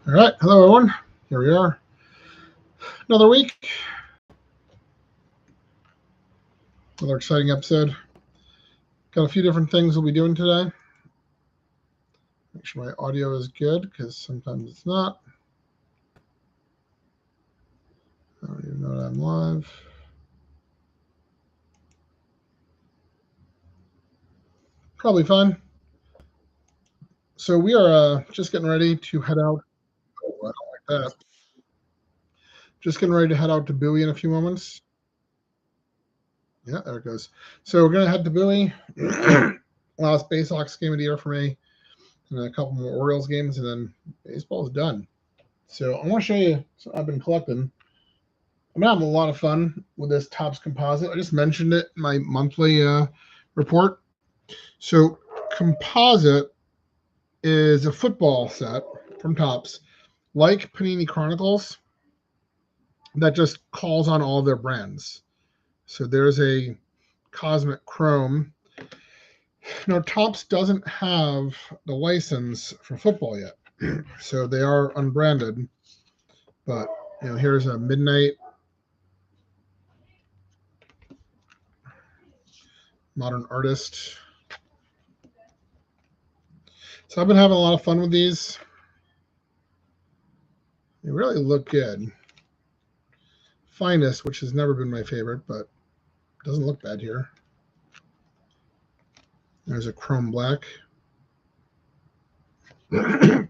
All right, hello everyone. Here we are. Another week. Another exciting episode. Got a few different things we'll be doing today. Make sure my audio is good because sometimes it's not. I don't even know that I'm live. Probably fine. So we are just getting ready to head out. Oh, I don't like that. Just getting ready to head out to Bowie in a few moments. Yeah, there it goes. So we're going to head to Bowie. Last Bay Sox game of the year for me. And then a couple more Orioles games, and then baseball is done. So I want to show you something I've been collecting. I'm having a lot of fun with this Topps composite. I just mentioned it in my monthly report. So composite is a football set from Topps, like Panini Chronicles, that just calls on all their brands. So there's a Cosmic Chrome. Now, Topps doesn't have the license for football yet, so they are unbranded. But here's a Midnight Modern Artist. So I've been having a lot of fun with these. They really look good. Finest, which has never been my favorite, but doesn't look bad here. There's a chrome black. And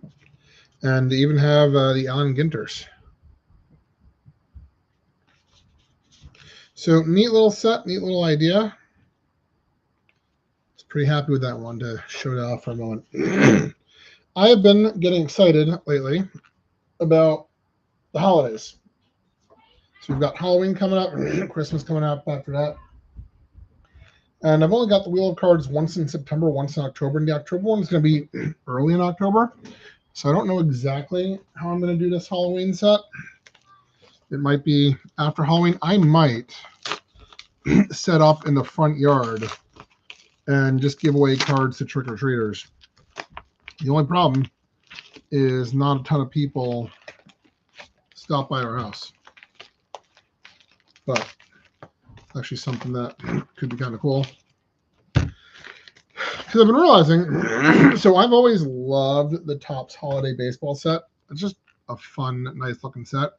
they even have the Allen Ginters. So neat little set, neat little idea. I was pretty happy with that one to show it off for a moment. I have been getting excited lately about the holidays. So we've got Halloween coming up, Christmas coming up after that. And I've only got the Wheel of Cards once in September, once in October. And the October one is going to be early in October. So I don't know exactly how I'm going to do this Halloween set. It might be after Halloween. I might set up in the front yard and just give away cards to trick-or-treaters. The only problem is not a ton of people stop by our house. But actually something that could be kind of cool. Because I've been realizing, so I've always loved the Topps Holiday Baseball set. It's just a fun, nice looking set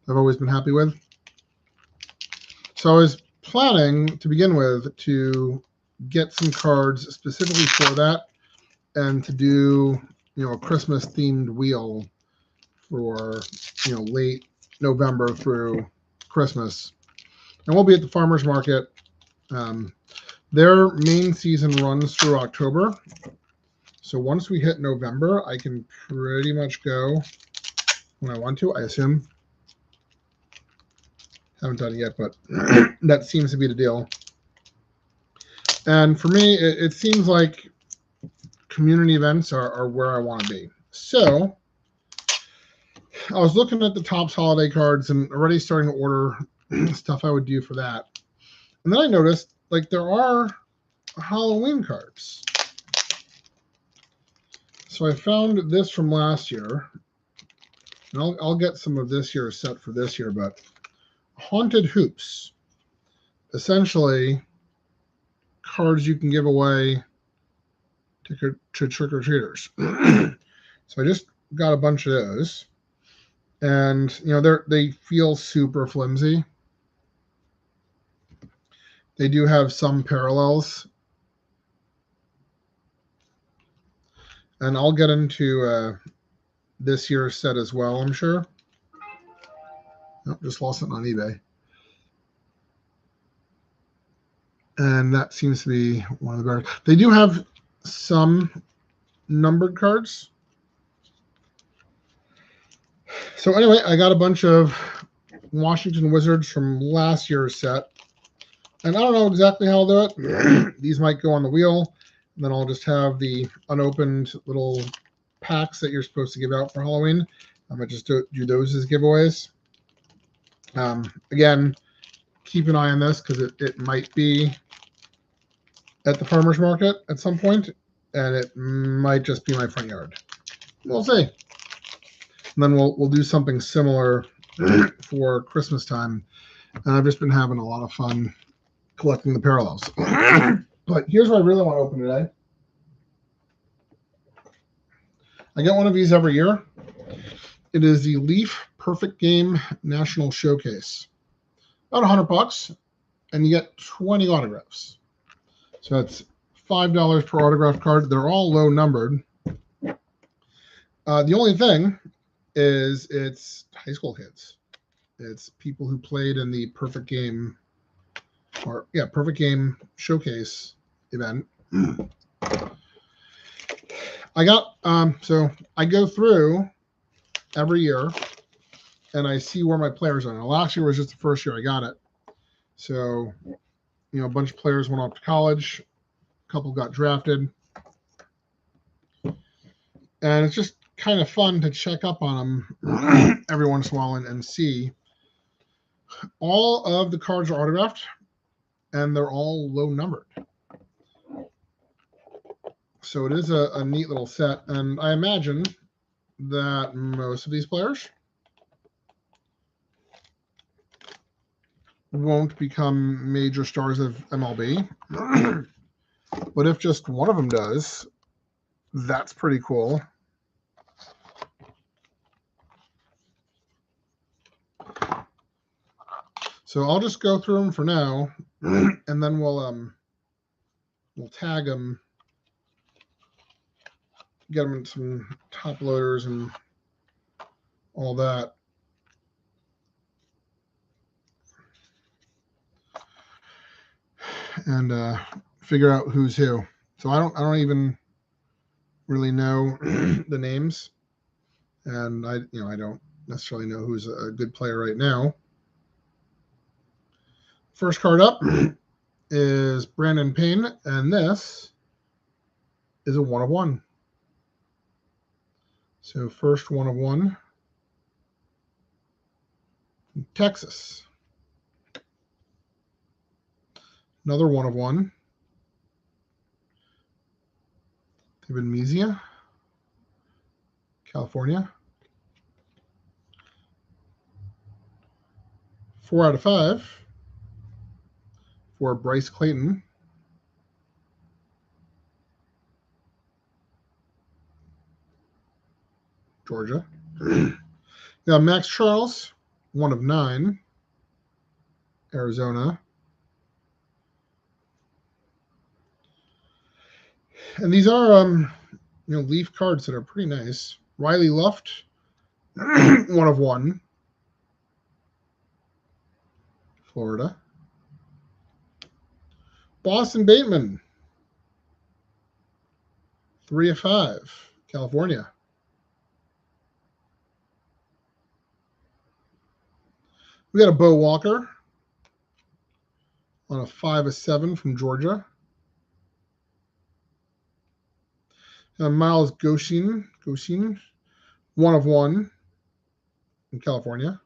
I've always been happy with. So I was planning to begin with to get some cards specifically for that and to do, a Christmas themed wheel for, late November through Christmas. And we'll be at the farmer's market. Their main season runs through October. So once we hit November, I can pretty much go when I want to, I assume. Haven't done it yet, but that seems to be the deal. And for me, it seems like community events are where I want to be. So I was looking at the Topps holiday cards and already starting to order stuff I would do for that. And then I noticed, there are Halloween cards. So I found this from last year. And I'll get some of this year's set for this year, but Haunted Hoops. Essentially, cards you can give away to trick-or-treaters. So I just got a bunch of those. And, they feel super flimsy. They do have some parallels. And I'll get into this year's set as well, I'm sure. Nope, just lost it on eBay. And that seems to be one of the better. They do have some numbered cards. So anyway, I got a bunch of Washington Wizards from last year's set. And I don't know exactly how I'll do it. These might go on the wheel. And then I'll just have the unopened little packs that you're supposed to give out for Halloween. I'm going to just do those as giveaways. Again, keep an eye on this because it might be at the farmer's market at some point, and it might just be my front yard. We'll see. And then we'll do something similar for Christmas time. And I've just been having a lot of fun collecting the parallels. But here's what I really want to open today. I get one of these every year. It is the Leaf Perfect Game National Showcase. About $100, and you get 20 autographs. So that's $5 per autograph card. They're all low numbered. The only thing is it's high school kids. It's people who played in the Perfect Game Showcase event. I got so I go through every year and I see where my players are. Now, last year was just the first year I got it. So, a bunch of players went off to college, a couple got drafted. And it's just kind of fun to check up on them every once in a while and see. All of the cards are autographed, and they're all low numbered. So it is a neat little set, and I imagine that most of these players won't become major stars of MLB. But if just one of them does, that's pretty cool. So I'll just go through them for now, and then we'll tag them, get them in some top loaders and all that. And figure out who's who. So I don't even really know the names, and I don't necessarily know who's a good player right now. First card up is Brandon Payne, and this is a 1 of 1. So first 1 of 1 from Texas. Another 1 of 1. David Mezia, California. 4 out of 5 for Bryce Clayton. Georgia. Now Max Charles, 1 of 9, Arizona. And these are Leaf cards that are pretty nice. Riley Luft, 1 of 1, Florida. Boston Bateman, 3 of 5, California. We got a Bo Walker on a 5 of 7 from Georgia. Miles Goshen, 1 of 1 from California.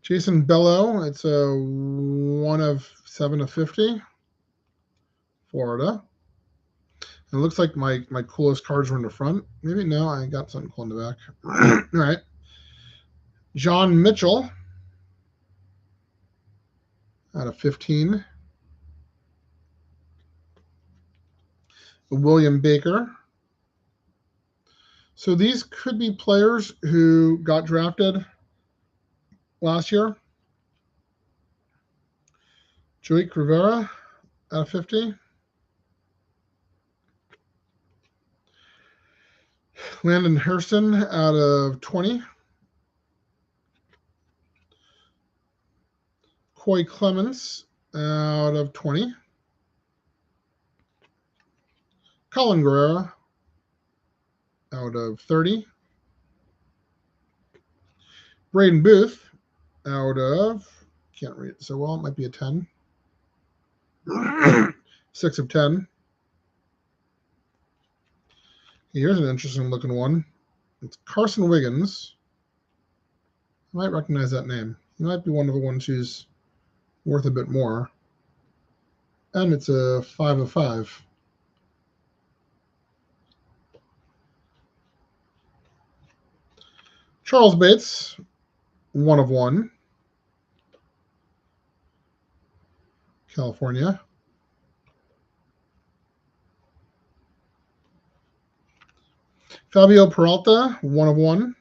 Jason Bello, it's a 1 of 7 of 50, Florida. And it looks like my coolest cards were in the front. Maybe no, I got something cool in the back. All right. John Mitchell out of 15. William Baker. So these could be players who got drafted last year. Joey Rivera out of 50. Landon Hairston out of 20. Coy Clemens out of 20. Colin Guerrera out of 30. Braden Booth out of, can't read it so well, it might be a 10. 6 of 10. Here's an interesting looking one. It's Carson Wiggins. You might recognize that name. He might be one of the ones who's worth a bit more. And it's a 5 of 5. Charles Bates, 1 of 1. California. Fabio Peralta, 1 of 1.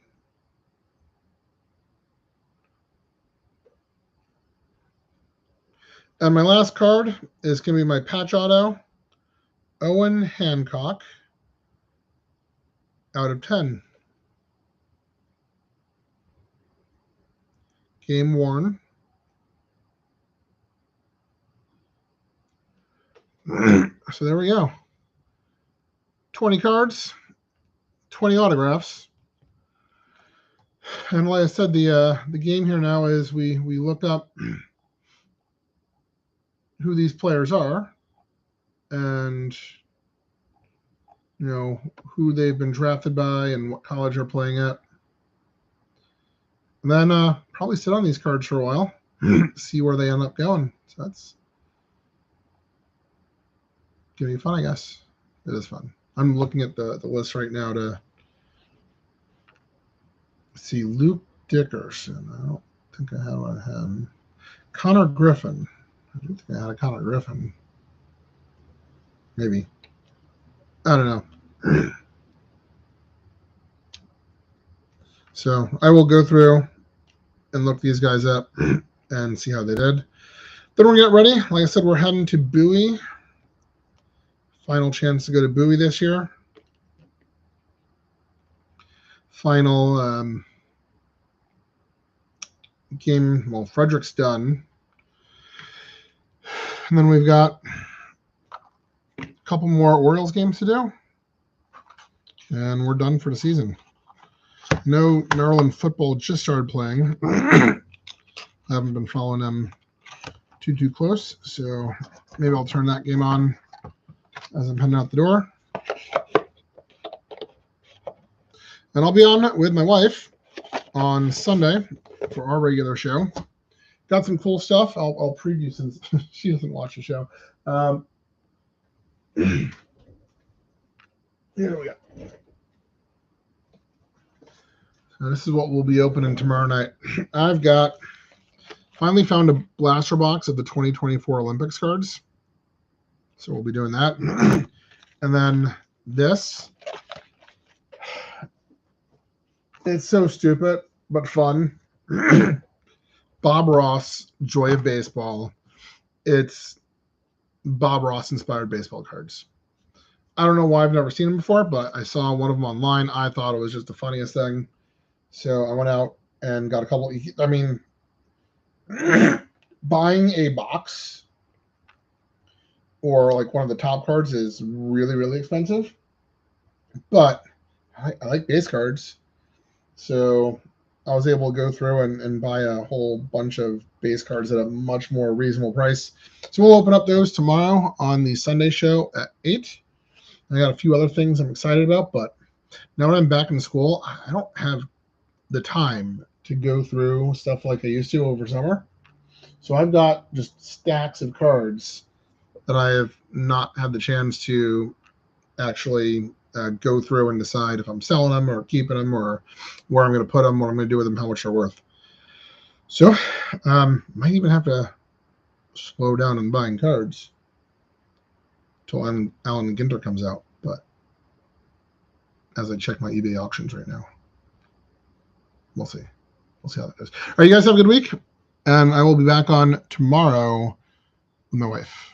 And my last card is going to be my patch auto, Owen Hancock, out of 10. Game worn. So there we go. 20 cards, 20 autographs. And like I said, the game here now is we look up who these players are and who they've been drafted by and what college they're playing at. And then probably sit on these cards for a while, see where they end up going. So that's gonna be fun, I guess. It is fun. I'm looking at the list right now to see Luke Dickerson. I don't think I have him. Connor Griffin. I don't think I had a Connor Griffin. Maybe. I don't know. So I will go through and look these guys up and see how they did. Then we'll get ready. Like I said, we're heading to Bowie. Final chance to go to Bowie this year. Final game. Well, Frederick's done. And then we've got a couple more Orioles games to do. And we're done for the season. No, Maryland football just started playing. I haven't been following them too close, so maybe I'll turn that game on as I'm heading out the door. And I'll be on with my wife on Sunday for our regular show. Got some cool stuff. I'll preview since she doesn't watch the show. Here we go. So this is what we'll be opening tomorrow night. I've finally found a blaster box of the 2024 Olympics cards. So we'll be doing that. And then this. It's so stupid, but fun. Bob Ross, Joy of Baseball. It's Bob Ross inspired baseball cards. I don't know why I've never seen them before, but I saw one of them online. I thought it was just the funniest thing. So I went out and got a couple. I mean, buying a box or like one of the top cards is really, really expensive. But I like base cards. So I was able to go through and buy a whole bunch of base cards at a much more reasonable price. So we'll open up those tomorrow on the Sunday show at 8. I got a few other things I'm excited about, but now that I'm back in school, I don't have the time to go through stuff like I used to over summer. So I've got just stacks of cards that I have not had the chance to actually go through and decide if I'm selling them or keeping them or where I'm going to put them, what I'm going to do with them, how much they're worth. So might even have to slow down on buying cards until Alan Ginter comes out. But as I check my eBay auctions right now, we'll see. We'll see how that goes. All right, you guys have a good week, and I will be back on tomorrow with my wife.